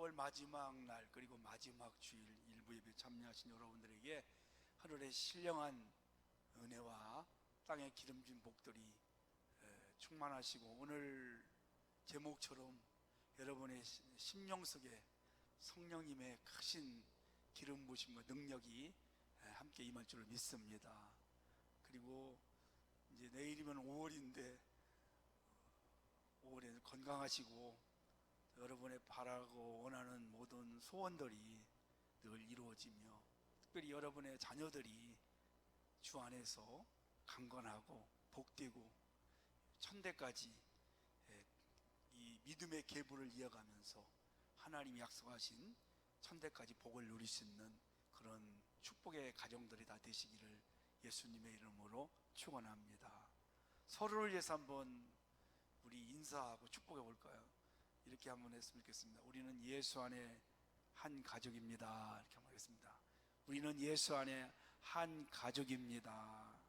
4월 마지막 날 그리고 마지막 주일 일부 예배 참여하신 여러분들에게 하늘의 신령한 은혜와 땅의 기름진 복들이 충만하시고, 오늘 제목처럼 여러분의 심령 속에 성령님의 크신 기름 부으심과 능력이 함께 임할 줄을 믿습니다. 그리고 이제 내일이면 5월인데 5월에 건강하시고 여러분의 바라고 원하는 모든 소원들이 늘 이루어지며, 특별히 여러분의 자녀들이 주 안에서 강건하고 복되고 천대까지 이 믿음의 계보를 이어가면서 하나님이 약속하신 천대까지 복을 누릴 수 있는 그런 축복의 가정들이 다 되시기를 예수님의 이름으로 축원합니다. 서로를 위해서 한번 우리 인사하고 축복해 볼까요? 이렇게 한번 했으면 좋겠습니다. 우리는 예수 안에 한 가족입니다. 이렇게 한번 하겠습니다. 우리는 예수 안에 한 가족입니다.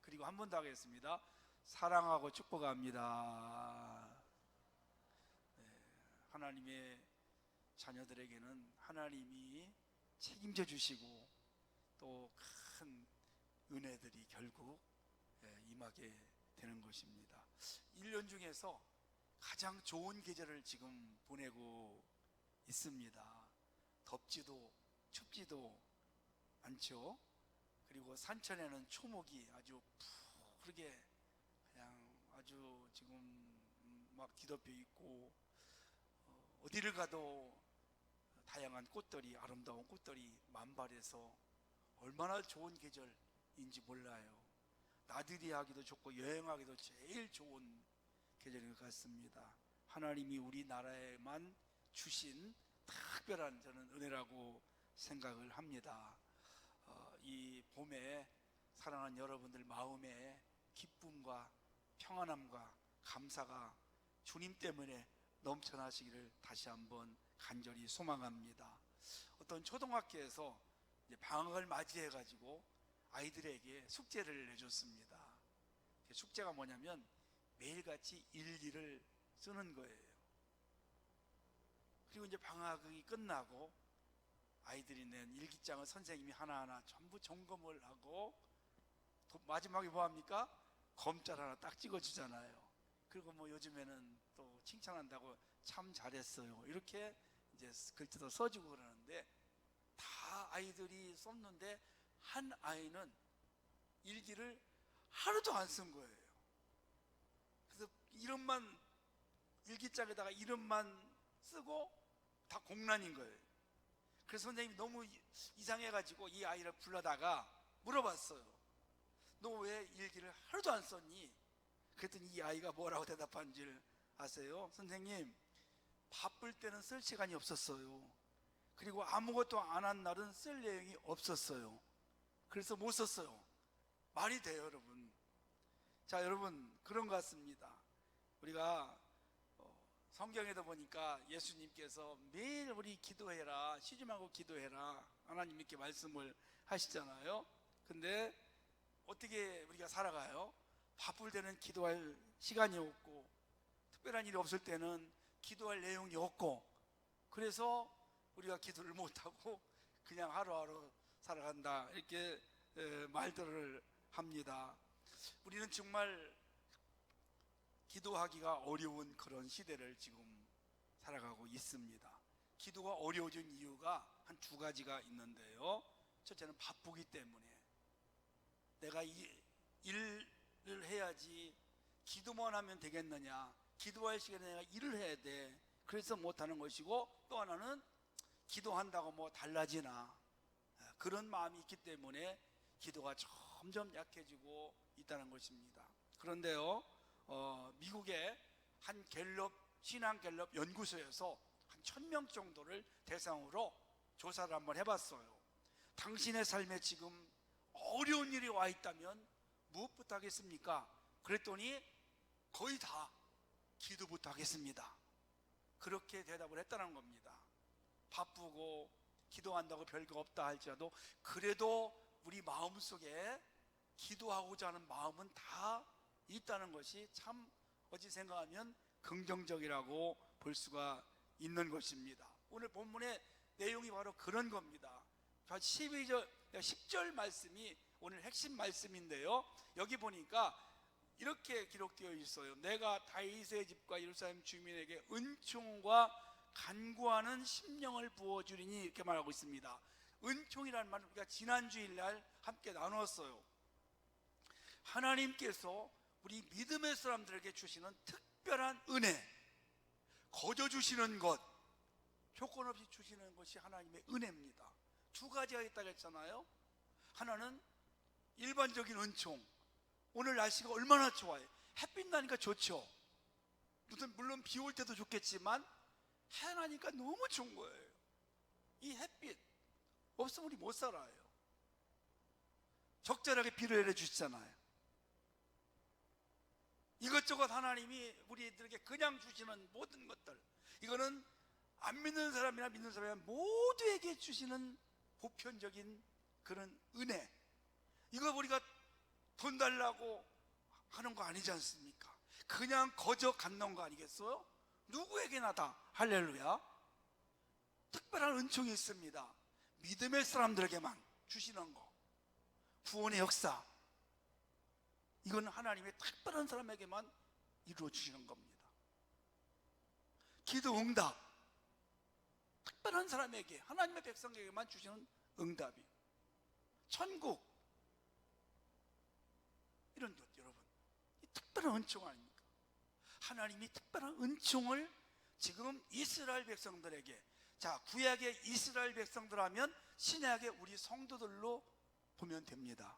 그리고 한 번 더 하겠습니다. 사랑하고 축복합니다. 하나님의 자녀들에게는 하나님이 책임져 주시고 또 큰 은혜들이 결국 임하게 되는 것입니다. 1년 중에서 가장 좋은 계절을 지금 보내고 있습니다. 덥지도 춥지도 않죠. 그리고 산천에는 초목이 아주 푸르게 그냥 아주 지금 막 뒤덮여 있고, 어디를 가도 다양한 꽃들이, 아름다운 꽃들이 만발해서 얼마나 좋은 계절인지 몰라요. 나들이 하기도 좋고 여행하기도 제일 좋은 계절인 것 같습니다. 하나님이 우리나라에만 주신 특별한 저는 은혜라고 생각을 합니다. 이 봄에 사랑하는 여러분들 마음에 기쁨과 평안함과 감사가 주님 때문에 넘쳐나시기를 다시 한번 간절히 소망합니다. 어떤 초등학교에서 이제 방학을 맞이해 가지고 아이들에게 숙제를 내줬습니다. 숙제가 뭐냐면 매일같이 일기를 쓰는 거예요. 그리고 이제 방학이 끝나고 아이들이 낸 일기장을 선생님이 하나하나 전부 점검을 하고, 마지막에 뭐 합니까? 검짤 하나 딱 찍어주잖아요. 그리고 뭐 요즘에는 또 칭찬한다고 참 잘했어요 이렇게 이제 글자도 써주고 그러는데, 다 아이들이 썼는데 한 아이는 일기를 하루도 안 쓴 거예요. 그래서 이름만, 일기장에다가 이름만 쓰고 다 공란인 거예요. 그래서 선생님이 너무 이상해가지고 이 아이를 불러다가 물어봤어요. 너 왜 일기를 하루도 안 썼니? 그랬더니 이 아이가 뭐라고 대답한 줄 아세요? 선생님, 바쁠 때는 쓸 시간이 없었어요. 그리고 아무것도 안 한 날은 쓸 내용이 없었어요. 그래서 못 썼어요. 말이 돼요, 여러분? 자, 여러분, 그런 것 같습니다. 우리가 성경에도 보니까 예수님께서 매일 우리 기도해라, 쉬지 말고 기도해라, 하나님 이렇게 말씀을 하시잖아요. 근데 어떻게 우리가 살아가요? 바쁠 때는 기도할 시간이 없고, 특별한 일이 없을 때는 기도할 내용이 없고, 그래서 우리가 기도를 못하고 그냥 하루하루 살아간다, 이렇게 말들을 합니다. 우리는 정말 기도하기가 어려운 그런 시대를 지금 살아가고 있습니다. 기도가 어려워진 이유가 한 두 가지가 있는데요. 첫째는 바쁘기 때문에. 내가 일을 해야지 기도만 하면 되겠느냐, 기도할 시간에 내가 일을 해야 돼, 그래서 못하는 것이고, 또 하나는 기도한다고 뭐 달라지나, 그런 마음이 있기 때문에 기도가 점점 약해지고 있다는 것입니다. 그런데요, 미국의 한 신앙 갤럽 연구소에서 한 1000명 정도를 대상으로 조사를 한번 해봤어요. 당신의 삶에 지금 어려운 일이 와 있다면 무엇부터 하겠습니까? 그랬더니 거의 다 기도부터 하겠습니다, 그렇게 대답을 했다는 겁니다. 바쁘고 기도한다고 별거 없다 할지라도 그래도 우리 마음속에 기도하고자 하는 마음은 다 있다는 것이 참 어찌 생각하면 긍정적이라고 볼 수가 있는 것입니다. 오늘 본문의 내용이 바로 그런 겁니다. 10절 말씀이 오늘 핵심 말씀인데요, 여기 보니까 이렇게 기록되어 있어요. 내가 다윗의 집과 예루살렘 주민에게 은총과 간구하는 심령을 부어주리니, 이렇게 말하고 있습니다. 은총이라는 말은 우리가 지난주일날 함께 나누었어요. 하나님께서 우리 믿음의 사람들에게 주시는 특별한 은혜, 거저 주시는 것, 조건 없이 주시는 것이 하나님의 은혜입니다. 두 가지가 있다고 했잖아요. 하나는 일반적인 은총, 오늘 날씨가 얼마나 좋아요. 햇빛 나니까 좋죠. 물론 비 올 때도 좋겠지만 해 나니까 너무 좋은 거예요. 이 햇빛 없으면 우리 못 살아요. 적절하게 비를 내려주시잖아요. 이것저것 하나님이 우리들에게 그냥 주시는 모든 것들, 이거는 안 믿는 사람이나 믿는 사람이나 모두에게 주시는 보편적인 그런 은혜, 이거 우리가 돈 달라고 하는 거 아니지 않습니까? 그냥 거저 갖는 거 아니겠어요? 누구에게나 다 할렐루야, 특별한 은총이 있습니다. 믿음의 사람들에게만 주시는 거, 구원의 역사, 이건 하나님의 특별한 사람에게만 이루어 주시는 겁니다. 기도 응답, 특별한 사람에게, 하나님의 백성에게만 주시는 응답이, 천국, 이런 것, 여러분, 이 특별한 은총 아닙니까? 하나님이 특별한 은총을 지금 이스라엘 백성들에게, 자, 구약의 이스라엘 백성들 하면 신약의 우리 성도들로 보면 됩니다.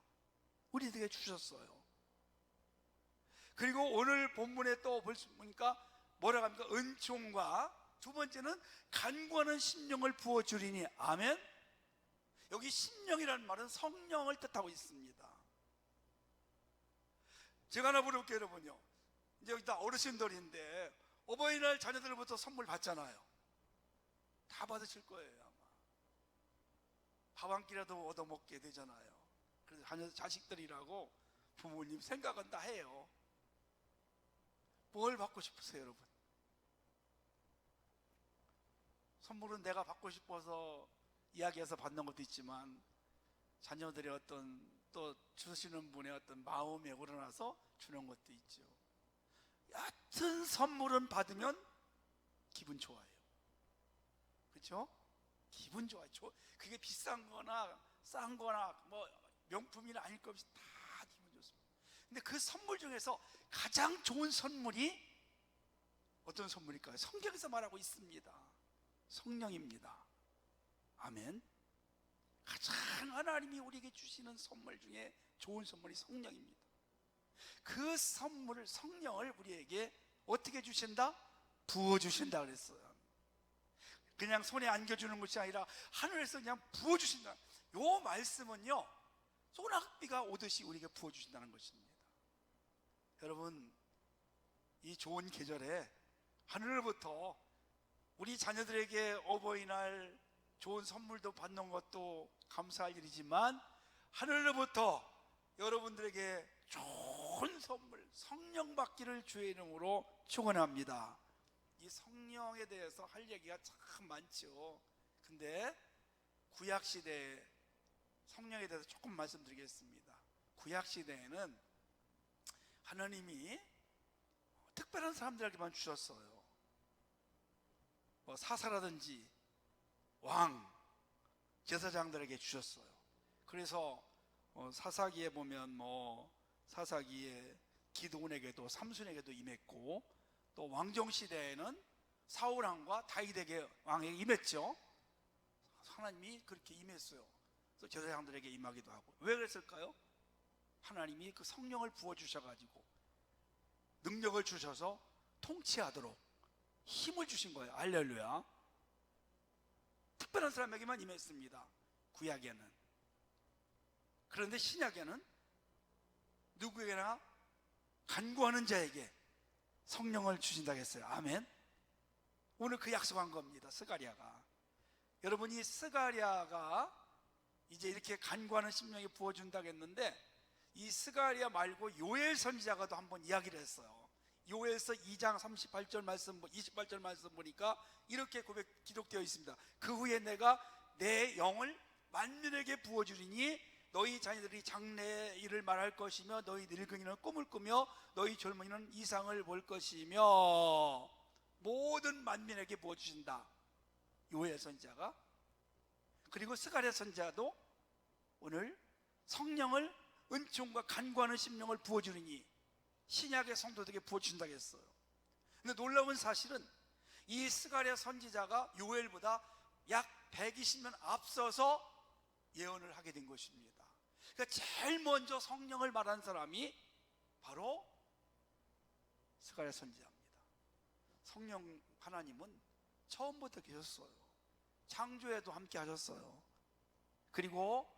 우리들에게 주셨어요. 그리고 오늘 본문에 또 보니까 뭐라고 합니까? 은총과 두 번째는 간구하는 심령을 부어주리니, 아멘. 여기 심령이라는 말은 성령을 뜻하고 있습니다. 제가 하나 물어볼게요, 여러분요. 이제 여기 다 어르신들인데 어버이날 자녀들부터 선물 받잖아요. 다 받으실 거예요, 아마. 밥 한 끼라도 얻어먹게 되잖아요. 그래서 자식들이라고 부모님 생각은 다 해요. 뭘 받고 싶으세요, 여러분? 선물은 내가 받고 싶어서 이야기해서 받는 것도 있지만, 자녀들의 어떤 또 주시는 분의 어떤 마음에 우러나서 주는 것도 있죠. 여하튼 선물은 받으면 기분 좋아요. 그렇죠? 기분 좋아요. 그게 비싼 거나 싼 거나 뭐 명품이나 아닐 것 없이 다 기분 좋습니다. 근데 그 선물 중에서 가장 좋은 선물이 어떤 선물일까요? 성경에서 말하고 있습니다. 성령입니다. 아멘. 가장 하나님이 우리에게 주시는 선물 중에 좋은 선물이 성령입니다. 그 선물을, 성령을 우리에게 어떻게 주신다? 부어주신다 그랬어요. 그냥 손에 안겨주는 것이 아니라 하늘에서 그냥 부어주신다. 요 말씀은요, 소낙비가 오듯이 우리에게 부어주신다는 것입니다. 여러분, 이 좋은 계절에 하늘로부터 우리 자녀들에게 어버이날 좋은 선물도 받는 것도 감사할 일이지만, 하늘로부터 여러분들에게 좋은 선물, 성령 받기를 주의 이름으로 축원합니다. 이 성령에 대해서 할 얘기가 참 많죠. 근데 구약시대에 성령에 대해서 조금 말씀드리겠습니다. 구약시대에는 하나님이 특별한 사람들에게만 주셨어요. 뭐 사사라든지 왕, 제사장들에게 주셨어요. 그래서 사사기에 보면 사사기에 기드온에게도 삼손에게도 임했고, 또 왕정시대에는 사울왕과 다윗에게 왕에게 임했죠. 하나님이 그렇게 임했어요. 또 제사장들에게 임하기도 하고. 왜 그랬을까요? 하나님이 그 성령을 부어주셔가지고 능력을 주셔서 통치하도록 힘을 주신 거예요. 할렐루야. 특별한 사람에게만 임했습니다, 구약에는. 그런데 신약에는 누구에게나 간구하는 자에게 성령을 주신다고 했어요. 아멘. 오늘 그 약속한 겁니다, 스가랴가. 여러분, 이 스가랴가 이제 이렇게 간구하는 심령이 부어준다고 했는데, 이 스가랴 말고 요엘 선지자가도 한번 이야기를 했어요. 요엘서 2장 38절 말씀, 28절 말씀 보니까 이렇게 기록되어 있습니다. 그 후에 내가 내 영을 만민에게 부어주리니 너희 자녀들이 장래의 일을 말할 것이며 너희 늙은이는 꿈을 꾸며 너희 젊은이는 이상을 볼 것이며 모든 만민에게 부어주신다. 요엘 선지자가. 그리고 스가랴 선지자도 오늘 성령을 은총과 간구하는 심령을 부어주리니 신약의 성도들에게 부어주신다고 했어요. 근데 놀라운 사실은 이 스가랴 선지자가 요엘보다 약 120년 앞서서 예언을 하게 된 것입니다. 그러니까 제일 먼저 성령을 말한 사람이 바로 스가랴 선지자입니다. 성령 하나님은 처음부터 계셨어요. 창조에도 함께 하셨어요. 그리고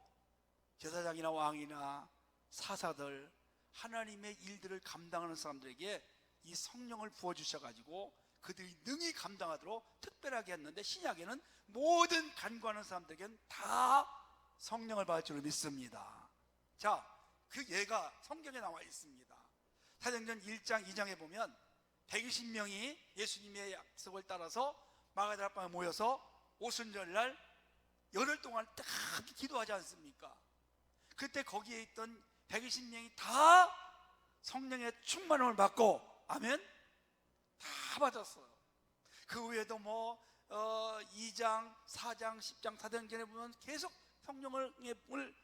제사장이나 왕이나 사사들, 하나님의 일들을 감당하는 사람들에게 이 성령을 부어주셔가지고 그들이 능히 감당하도록 특별하게 했는데, 신약에는 모든 간구하는 사람들에게는 다 성령을 받을 줄 믿습니다. 자, 그 예가 성경에 나와 있습니다. 사도행전 1장 2장에 보면 120명이 예수님의 약속을 따라서 마가다라 방에 모여서 오순절날 열흘 동안 딱 기도하지 않습니까? 그때 거기에 있던 120명이 다 성령의 충만함을 받고, 아멘? 다 받았어요. 그 외에도 2장, 4장, 10장, 사도행전에 보면 계속 성령을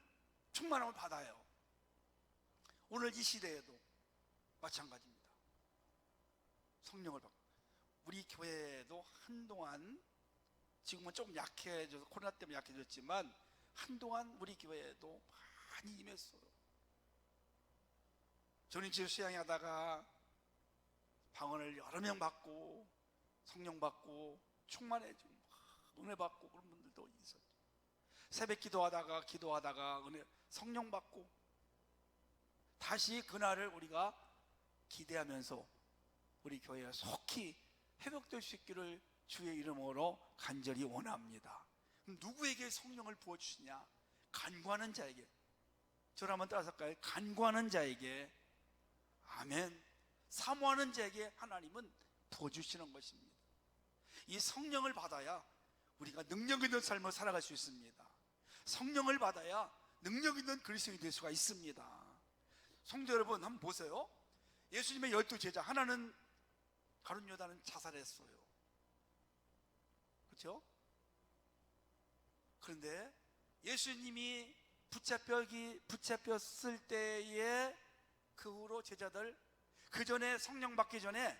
충만함을 받아요. 오늘 이 시대에도 마찬가지입니다. 성령을 받고. 우리 교회도 한동안, 지금은 조금 약해져서 코로나 때문에 약해졌지만 한동안 우리 교회에도 많이 임했어요. 저는 집에 수양하다가 방언을 여러 명 받고 성령 받고 충만해지고 은혜 받고 그런 분들도 있었죠. 새벽 기도하다가 은혜 성령 받고 다시 그날을 우리가 기대하면서 우리 교회가 속히 회복될 수 있기를 주의 이름으로 간절히 원합니다. 누구에게 성령을 부어주시냐? 간구하는 자에게. 저를 한번 따라서 할까요? 간구하는 자에게, 아멘, 사모하는 자에게 하나님은 부어주시는 것입니다. 이 성령을 받아야 우리가 능력 있는 삶을 살아갈 수 있습니다. 성령을 받아야 능력 있는 그리스도인이 될 수가 있습니다. 성도 여러분, 한번 보세요. 예수님의 12제자 하나는, 가룟 유다는 자살했어요. 그렇죠? 그런데 예수님이 붙잡혔을 때에 그 후로 제자들, 그 전에 성령 받기 전에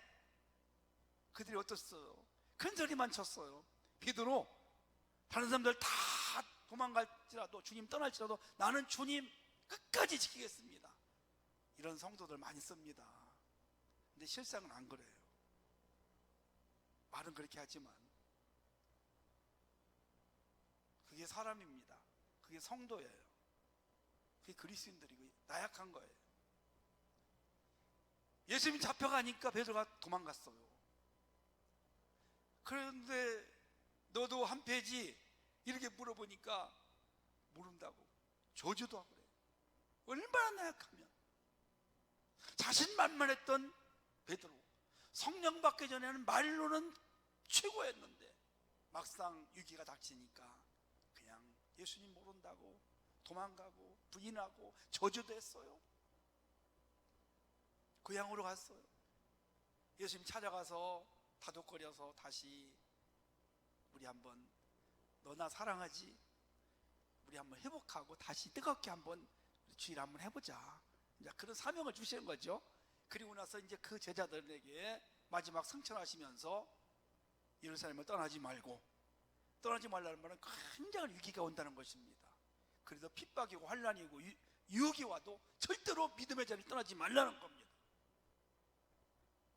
그들이 어떻어요? 큰 소리만 쳤어요. 베드로, 다른 사람들 다 도망갈지라도, 주님 떠날지라도 나는 주님 끝까지 지키겠습니다. 이런 성도들 많이 씁니다. 근데 실상은 안 그래요. 말은 그렇게 하지만 그게 사람입니다. 그게 성도예요. 그게 그리스도인들이고 나약한 거예요. 예수님이 잡혀가니까 베드로가 도망갔어요. 그런데 너도 한패지? 이렇게 물어보니까 모른다고, 저주도 하고 그래요. 얼마나 나약하면. 자신만만했던 베드로, 성령 받기 전에는 말로는 최고였는데 막상 위기가 닥치니까 그냥 예수님 모른다고 도망가고 부인하고 저주도 했어요. 고향으로 갔어요. 예수님 찾아가서 다독거려서 다시 우리 한번, 너나 사랑하지? 우리 한번 회복하고 다시 뜨겁게 한번 주일 한번 해보자. 이제 그런 사명을 주시는 거죠. 그리고 나서 이제 그 제자들에게 마지막 승천하시면서 예루살렘을 떠나지 말라는 말은 굉장한 위기가 온다는 것입니다. 그래서 핍박이고 환난이고 유혹이 와도 절대로 믿음의 자리를 떠나지 말라는 겁니다.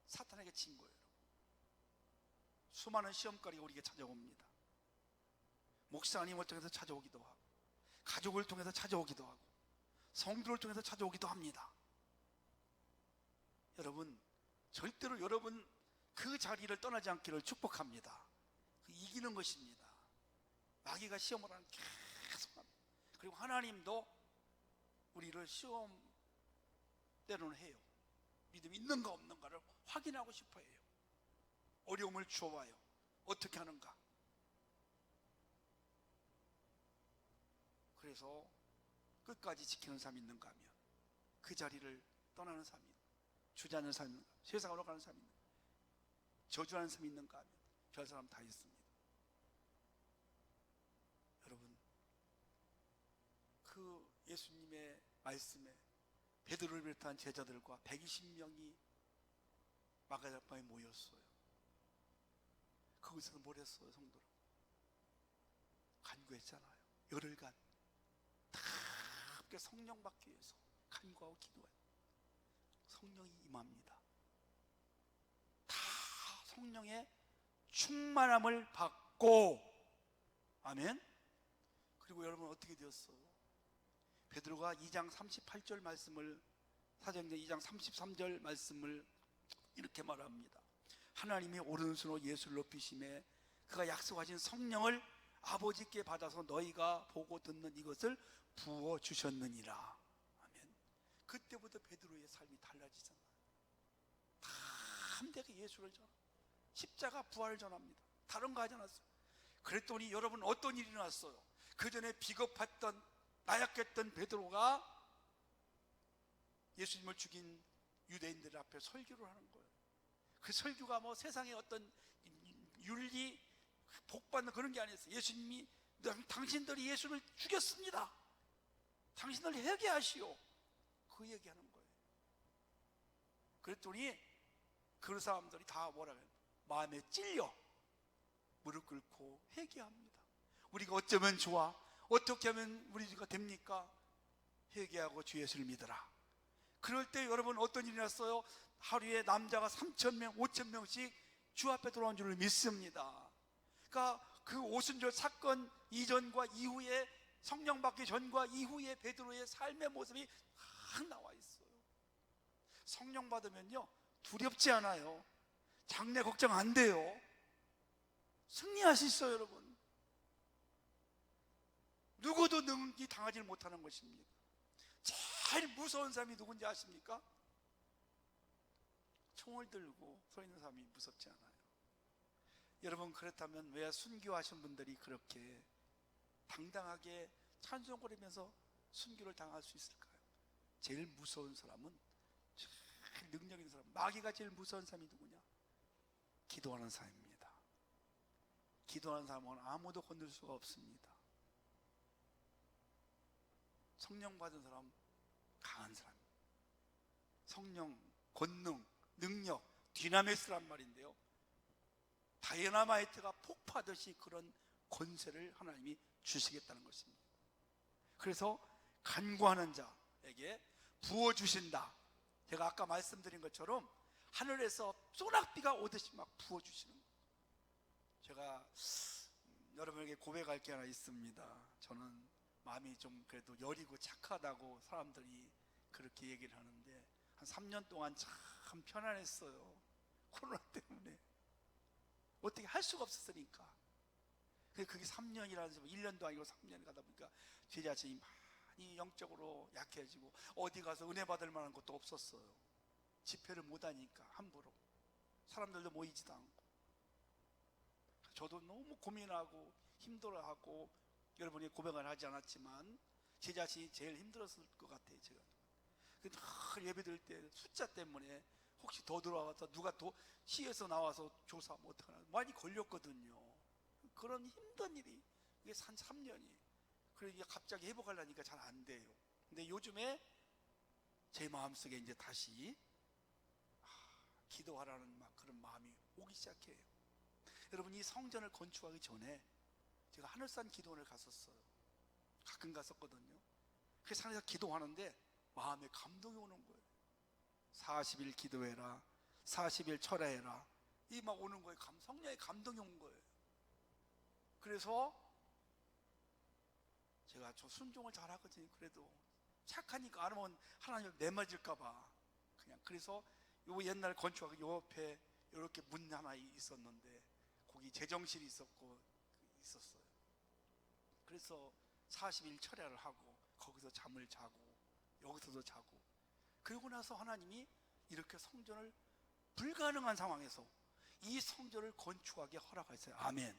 사탄에게 친 거예요. 수많은 시험거리가 우리에게 찾아옵니다. 목사님을 통해서 찾아오기도 하고, 가족을 통해서 찾아오기도 하고, 성도를 통해서 찾아오기도 합니다. 여러분, 절대로 여러분 그 자리를 떠나지 않기를 축복합니다. 이기는 것입니다. 마귀가 시험을 하는 계속 합니다. 그리고 하나님도 우리를 시험 때로는 해요. 믿음이 있는가 없는가를 확인하고 싶어 해요. 어려움을 주어와요. 어떻게 하는가. 그래서 끝까지 지키는 사람이 있는가 하면 그 자리를 떠나는 사람이 있는가, 주저하는 사람이 있는가, 세상으로 가는 사람이 있는가, 저주하는 사람이 있는가 하면 별 사람 다 있습니다. 여러분, 그 예수님의 말씀에 베드로를 비롯한 제자들과 120명이 마가다락방에 모였어요. 거기서 뭘 했어요? 성도로 간구했잖아요. 열흘간 다 함께 성령 받기 위해서 간구하고 기도해요. 성령이 임합니다. 다 성령의 충만함을 받고, 아멘. 그리고 여러분 어떻게 되었어요? 베드로가 2장 38절 말씀을, 사도행전 2장 33절 말씀을 이렇게 말합니다. 하나님이 오른손으로 예수를 높이심에 그가 약속하신 성령을 아버지께 받아서 너희가 보고 듣는 이것을 부어주셨느니라. 아멘. 그때부터 베드로의 삶이 달라지잖아요. 다 함께 예수를 전합니다. 십자가 부활을 전합니다. 다른 거 하지 않았어요. 그랬더니 여러분 어떤 일이 일어났어요? 그 전에 비겁했던, 나약했던 베드로가 예수님을 죽인 유대인들 앞에 설교를 하는 거예요. 그 설교가 뭐 세상의 어떤 윤리, 복받는 그런 게 아니었어요. 예수님이 당신들이 예수를 죽였습니다. 당신들 회개하시오. 그 얘기하는 거예요. 그랬더니 그 사람들이 다 뭐라 그래요? 마음에 찔려 무릎 꿇고 회개합니다. 우리가 어쩌면 좋아? 어떻게 하면 우리가 됩니까? 회개하고 주 예수를 믿어라. 그럴 때 여러분 어떤 일이 났어요? 하루에 남자가 3,000명, 5,000명씩 주 앞에 돌아온 줄을 믿습니다. 그러니까 그 오순절 사건 이전과 이후에, 성령 받기 전과 이후에 베드로의 삶의 모습이 다 나와 있어요. 성령 받으면요 두렵지 않아요. 장래 걱정 안 돼요. 승리할 수 있어요. 여러분, 누구도 능히 당하지 못하는 것입니다. 제일 무서운 사람이 누군지 아십니까? 총을 들고 서 있는 사람이 무섭지 않아요. 여러분, 그렇다면 왜 순교하신 분들이 그렇게 당당하게 찬송거리면서 순교를 당할 수 있을까요? 제일 무서운 사람은, 제일 능력 있는 사람, 마귀가 제일 무서운 사람이 누구냐? 기도하는 사람입니다. 기도하는 사람은 아무도 건들 수가 없습니다. 성령 받은 사람, 강한 사람, 성령, 권능, 능력, 디나미스란 말인데요, 다이너마이트가 폭파하듯이 그런 권세를 하나님이 주시겠다는 것입니다. 그래서 간구하는 자에게 부어주신다. 제가 아까 말씀드린 것처럼 하늘에서 소낙비가 오듯이 막 부어주시는 거예요. 제가 여러분에게 고백할 게 하나 있습니다. 저는 마음이 좀 그래도 여리고 착하다고 사람들이 그렇게 얘기를 하는데, 한 3년 동안 참 편안했어요. 코로나 때문에 어떻게 할 수가 없었으니까. 그게 3년이라는 1년도 아니고 3년이 가다 보니까 제 자신이 많이 영적으로 약해지고 어디 가서 은혜 받을 만한 것도 없었어요. 집회를 못 하니까 함부로, 사람들도 모이지도 않고. 저도 너무 고민하고 힘들어하고, 여러분이 고백을 하지 않았지만 제 자신이 제일 힘들었을 것 같아요. 제가 늘 예배 드릴 때 숫자 때문에 혹시 더 들어와서 누가 더 시에서 나와서 조사하면 어떡하나 많이 걸렸거든요. 그런 힘든 일이, 이게 한 3년이. 그래서 이게 갑자기 회복하려니까 잘 안 돼요. 근데 요즘에 제 마음속에 이제 다시 기도하라는 막 그런 마음이 오기 시작해요. 여러분, 이 성전을 건축하기 전에 제가 하늘산 기도원을 갔었어요. 가끔 갔었거든요. 그 산에서 기도하는데 마음에 감동이 오는 거예요. 40일 기도해라, 40일 철야해라, 이 막 오는 거예요. 성령의 감동이 온 거예요. 그래서 제가 저 순종을 잘 하거든요. 그래도 착하니까 안 하면 하나님 내 맞을까봐 그냥. 그래서 요 옛날 건축하고 요 옆에 이렇게 문 하나 있었는데 거기 제정실이 있었고 있었어요. 그래서 40일 철야를 하고 거기서 잠을 자고 여기서도 자고, 그러고 나서 하나님이 이렇게 성전을 불가능한 상황에서 이 성전을 건축하게 허락하셨어요. 아멘.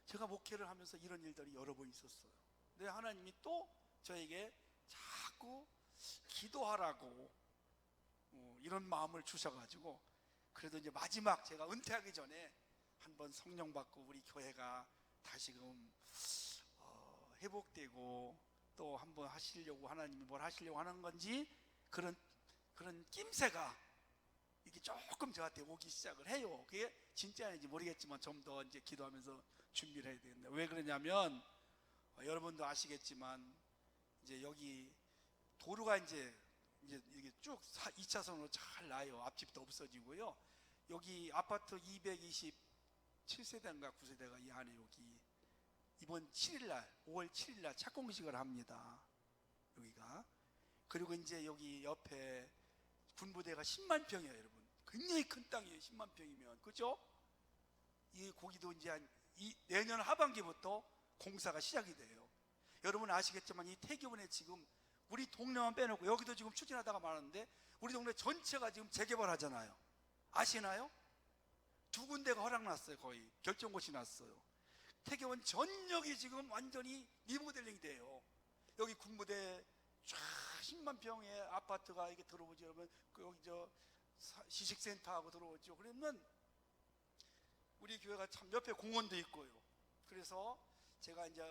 제가 목회를 하면서 이런 일들이 여러 번 있었어요. 근데 하나님이 또 저에게 자꾸 기도하라고 이런 마음을 주셔가지고, 그래도 이제 마지막 제가 은퇴하기 전에 한번 성령 받고 우리 교회가 다시금 회복되고 또 한번 하시려고, 하나님이 뭘 하시려고 하는 건지 그런 낌새가 이게 조금 저한테 오기 시작을 해요. 그게 진짜인지 모르겠지만 좀 더 이제 기도하면서 준비를 해야 되는데, 왜 그러냐면 여러분도 아시겠지만 이제 여기 도로가 이제 이게 쭉 2차선으로 잘 나요. 앞집도 없어지고요. 여기 아파트 227세대인가 9세대가 이 안에 여기 이번 7일날 5월 7일날 착공식을 합니다. 여기가. 그리고 이제 여기 옆에 군부대가 10만 평이에요, 여러분. 굉장히 큰 땅이에요. 10만 평이면, 그죠? 이 거기도 이제 내년 하반기부터 공사가 시작이 돼요. 여러분 아시겠지만 이 태교원에 지금 우리 동네만 빼놓고 여기도 지금 추진하다가 말았는데 우리 동네 전체가 지금 재개발하잖아요. 아시나요? 2군데가 허락났어요. 거의 결정고시 났어요. 태교원 전역이 지금 완전히 리모델링이 돼요. 여기 군부대 쫙 10만 평의 아파트가 이게 들어오죠. 여러분 여기 저 시식센터하고 들어오죠. 그러면 우리 교회가 참 옆에 공원도 있고요. 그래서 제가 이제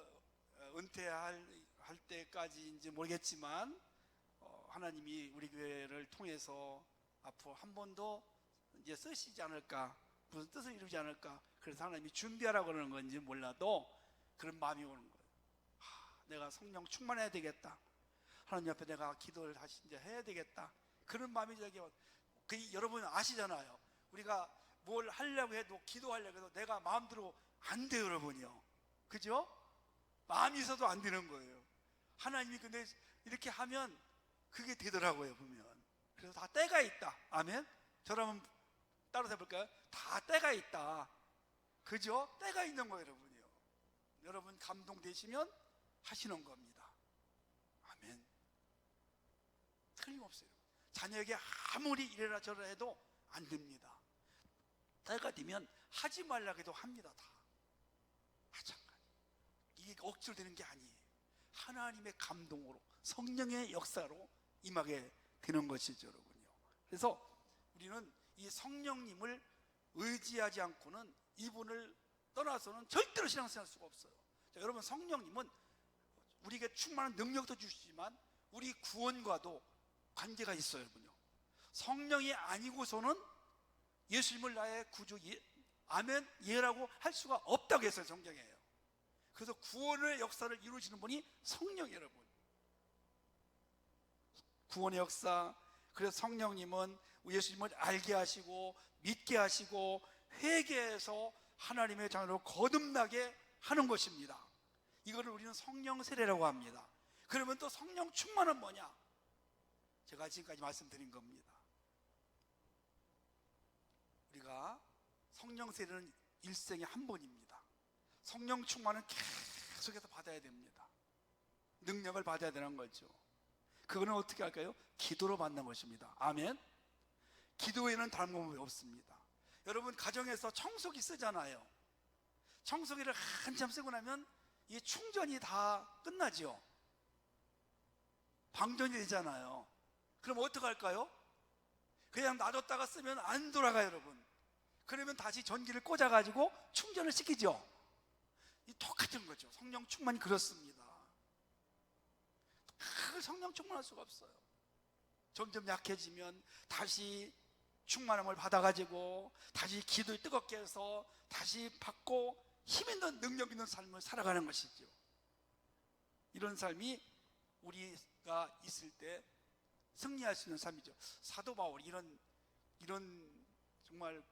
은퇴할 때까지인지 모르겠지만 하나님이 우리 교회를 통해서 앞으로 한 번 더 이제 쓰시지 않을까, 무슨 뜻을 이루지 않을까, 그래서 하나님이 준비하라고 그러는 건지 몰라도 그런 마음이 오는 거예요. 내가 성령 충만해야 되겠다, 하나님 앞에 내가 기도를 다시 이제 해야 되겠다, 그런 마음이 저에게 여러분 아시잖아요. 우리가 뭘 하려고 해도, 기도하려고 해도 내가 마음대로 안 돼요, 여러분이요. 그죠? 마음이 있어도 안 되는 거예요. 하나님이 근데 이렇게 하면 그게 되더라고요, 보면. 그래서 다 때가 있다. 아멘? 저를 한번 따라서 해볼까요? 다 때가 있다. 그죠? 때가 있는 거예요, 여러분이요. 여러분 감동되시면 하시는 겁니다. 아멘. 틀림없어요. 자녀에게 아무리 이래라 저래라 해도 안 됩니다. 때가 되면 하지 말라고 해도 합니다. 다 마찬가지. 이게 억지로 되는 게 아니에요. 하나님의 감동으로, 성령의 역사로 임하게 되는 것이죠, 여러분요. 그래서 우리는 이 성령님을 의지하지 않고는, 이분을 떠나서는 절대로 신앙생활할 수가 없어요. 자, 여러분, 성령님은 우리에게 충만한 능력도 주시지만 우리 구원과도 관계가 있어요, 여러분요. 성령이 아니고서는 예수님을 나의 구주, 아멘, 예라고 할 수가 없다고 했어요, 성경에요. 그래서 구원의 역사를 이루시는 분이 성령이에요, 여러분. 구원의 역사. 그래서 성령님은 예수님을 알게 하시고 믿게 하시고 회개해서 하나님의 자녀로 거듭나게 하는 것입니다. 이거를 우리는 성령 세례라고 합니다. 그러면 또 성령 충만은 뭐냐? 제가 지금까지 말씀드린 겁니다. 우리가 성령 세례는 일생에 한 번입니다. 성령 충만은 계속해서 받아야 됩니다. 능력을 받아야 되는 거죠. 그거는 어떻게 할까요? 기도로 받는 것입니다. 아멘. 기도에는 다른 방법이 없습니다. 여러분 가정에서 청소기 쓰잖아요. 청소기를 한참 쓰고 나면 이 충전이 다 끝나죠. 방전이 되잖아요. 그럼 어떻게 할까요? 그냥 놔뒀다가 쓰면 안 돌아가요, 여러분. 그러면 다시 전기를 꽂아가지고 충전을 시키죠. 이 똑같은 거죠. 성령 충만이 그렇습니다. 성령 충만할 수가 없어요. 점점 약해지면 다시 충만함을 받아가지고 다시 기도에 뜨겁게 해서 다시 받고 힘있는 능력 있는 삶을 살아가는 것이죠. 이런 삶이 우리가 있을 때 승리할 수 있는 삶이죠. 사도 바울이 이런 정말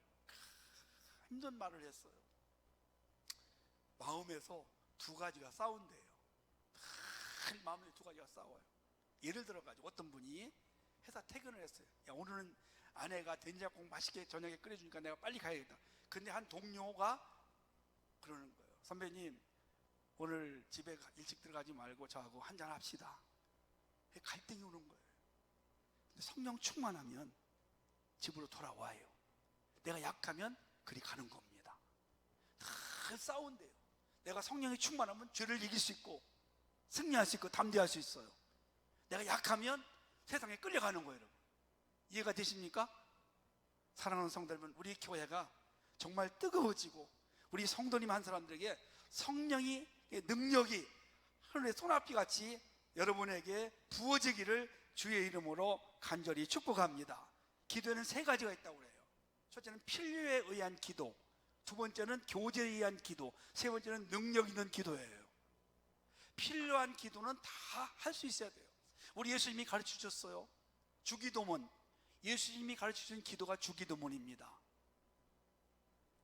힘든 말을 했어요. 마음에서 두 가지가 싸운대요. 마음에 두 가지가 싸워요. 예를 들어가지고 어떤 분이 회사 퇴근을 했어요. 야, 오늘은 아내가 된장국 맛있게 저녁에 끓여주니까 내가 빨리 가야겠다. 근데 한 동료가 그러는 거예요. 선배님, 오늘 집에 일찍 들어가지 말고 저하고 한잔 합시다. 갈등이 오는 거예요. 근데 성령 충만하면 집으로 돌아와요. 내가 약하면 그리 가는 겁니다. 다 싸운대요. 내가 성령이 충만하면 죄를 이길 수 있고 승리할 수 있고 담대할 수 있어요. 내가 약하면 세상에 끌려가는 거예요. 여러분, 이해가 되십니까? 사랑하는 성도 여러분, 우리 교회가 정말 뜨거워지고 우리 성도님 한 사람들에게 성령의 능력이 하늘의 소낙비 같이 여러분에게 부어지기를 주의 이름으로 간절히 축복합니다. 기도에는 세 가지가 있다고 그래요. 첫째는 필요에 의한 기도, 두 번째는 교제에 의한 기도, 세 번째는 능력 있는 기도예요. 필요한 기도는 다 할 수 있어야 돼요. 우리 예수님이 가르쳐 주셨어요. 주기도문, 예수님이 가르쳐 주신 기도가 주기도문입니다.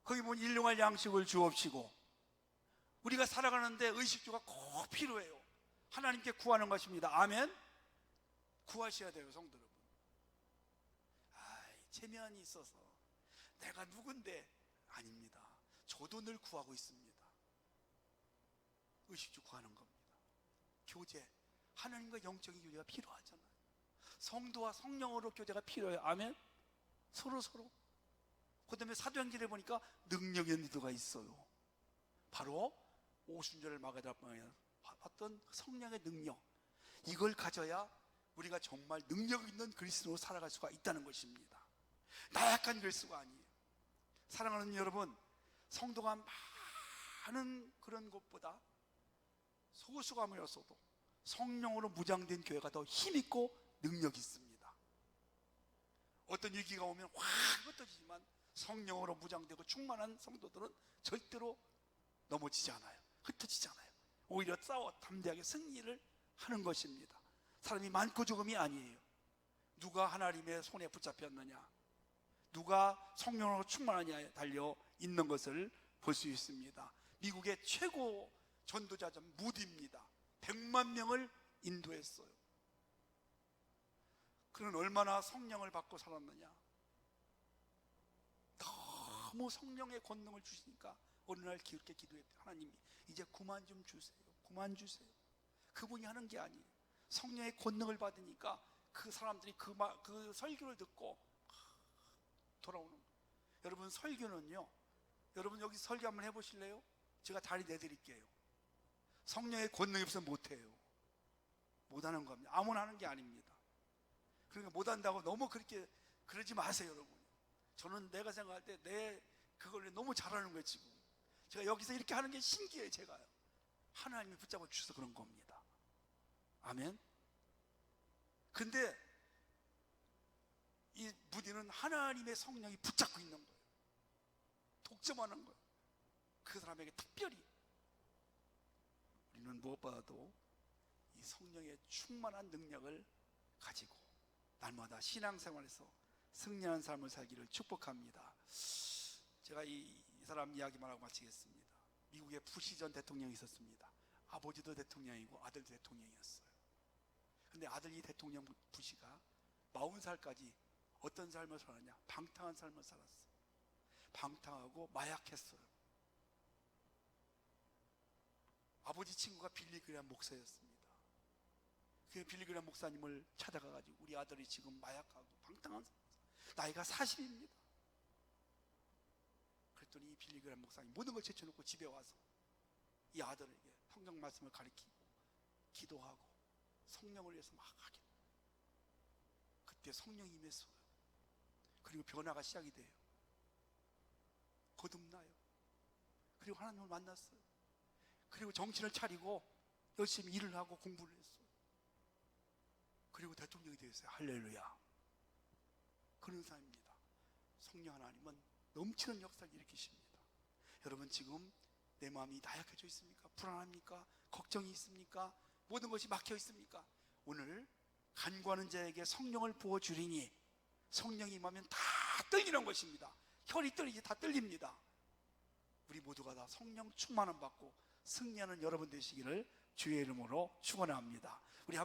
거기 보면 일용할 양식을 주옵시고, 우리가 살아가는데 의식주가 꼭 필요해요. 하나님께 구하는 것입니다. 아멘. 구하셔야 돼요, 성도 여러분. 체면이 있어서 내가 누군데, 아닙니다. 저도 늘 구하고 있습니다. 의식주 구하는 겁니다. 교제, 하나님과 영적인 교제가 필요하잖아요. 성도와 성령으로 교제가 필요해요. 아멘. 서로 그 다음에 사도행전에 보니까 능력 있는 기도가 있어요. 바로 오순절을 막아다 봤던 성령의 능력, 이걸 가져야 우리가 정말 능력 있는 그리스도로 살아갈 수가 있다는 것입니다. 나약한 그리스도가 아니에요. 사랑하는 여러분, 성도가 많은 그런 것보다 소수가 모였어도 성령으로 무장된 교회가 더 힘있고 능력이 있습니다. 어떤 위기가 오면 확 흩어지지만 성령으로 무장되고 충만한 성도들은 절대로 넘어지지 않아요. 흩어지지 않아요. 오히려 싸워 담대하게 승리를 하는 것입니다. 사람이 많고 적음이 아니에요. 누가 하나님의 손에 붙잡혔느냐, 누가 성령으로 충만하냐에 달려 있는 것을 볼 수 있습니다. 미국의 최고 전도자전 무디입니다. 100만 명을 인도했어요. 그는 얼마나 성령을 받고 살았느냐. 너무 성령의 권능을 주시니까 어느 날 그렇게 기도했대요. 하나님이 이제 그만 좀 주세요. 그만 주세요. 그분이 하는 게 아니에요. 성령의 권능을 받으니까 그 사람들이 그 설교를 듣고 돌아오는 거예요. 여러분, 설교는요, 여러분 여기 설교 한번 해보실래요? 제가 다리 내드릴게요. 성령의 권능이 없으면 못해요. 못하는 겁니다. 아무나 하는 게 아닙니다. 그러니까 못한다고 너무 그렇게 그러지 마세요, 여러분. 저는 내가 생각할 때 그걸 너무 잘하는 거예요. 지금 제가 여기서 이렇게 하는 게 신기해요. 제가요, 하나님이 붙잡아 주셔서 그런 겁니다. 아멘. 근데 이 무디는 하나님의 성령이 붙잡고 있는 거예요. 독점하는 거예요. 그 사람에게 특별히. 우리는 무엇보다도 이 성령의 충만한 능력을 가지고 날마다 신앙생활에서 승리하는 삶을 살기를 축복합니다. 제가 이 사람 이야기만 하고 마치겠습니다. 미국의 부시 전 대통령이 있었습니다. 아버지도 대통령이고 아들도 대통령이었어요. 근데 아들이 대통령 부시가 40살까지 어떤 삶을 살았냐? 방탕한 삶을 살았어요. 방탕하고 마약했어요. 아버지 친구가 빌리 그레이엄 목사였습니다. 그 빌리 그레이엄 목사님을 찾아가가지고 우리 아들이 지금 마약하고 방탕한 나이가 40입니다. 그랬더니 이 빌리 그레이엄 목사님 모든 걸 제쳐놓고 집에 와서 이 아들에게 성경 말씀을 가르치고 기도하고 성령을 위해서 막 하게. 그때 성령이 임했어요. 그리고 변화가 시작이 돼요. 거듭나요. 그리고 하나님을 만났어요. 그리고 정신을 차리고 열심히 일을 하고 공부를 했어요. 그리고 대통령이 되었어요. 할렐루야. 그런 사람입니다. 성령 하나님은 넘치는 역사를 일으키십니다. 여러분, 지금 내 마음이 나약해져 있습니까? 불안합니까? 걱정이 있습니까? 모든 것이 막혀 있습니까? 오늘 간구하는 자에게 성령을 부어주리니, 성령이 임하면 다 떨리는 것입니다. 혈이 떨리지 다 떨립니다. 우리 모두가 다 성령 충만함 받고 승리하는 여러분 되시기를 주의 이름으로 축원합니다. 우리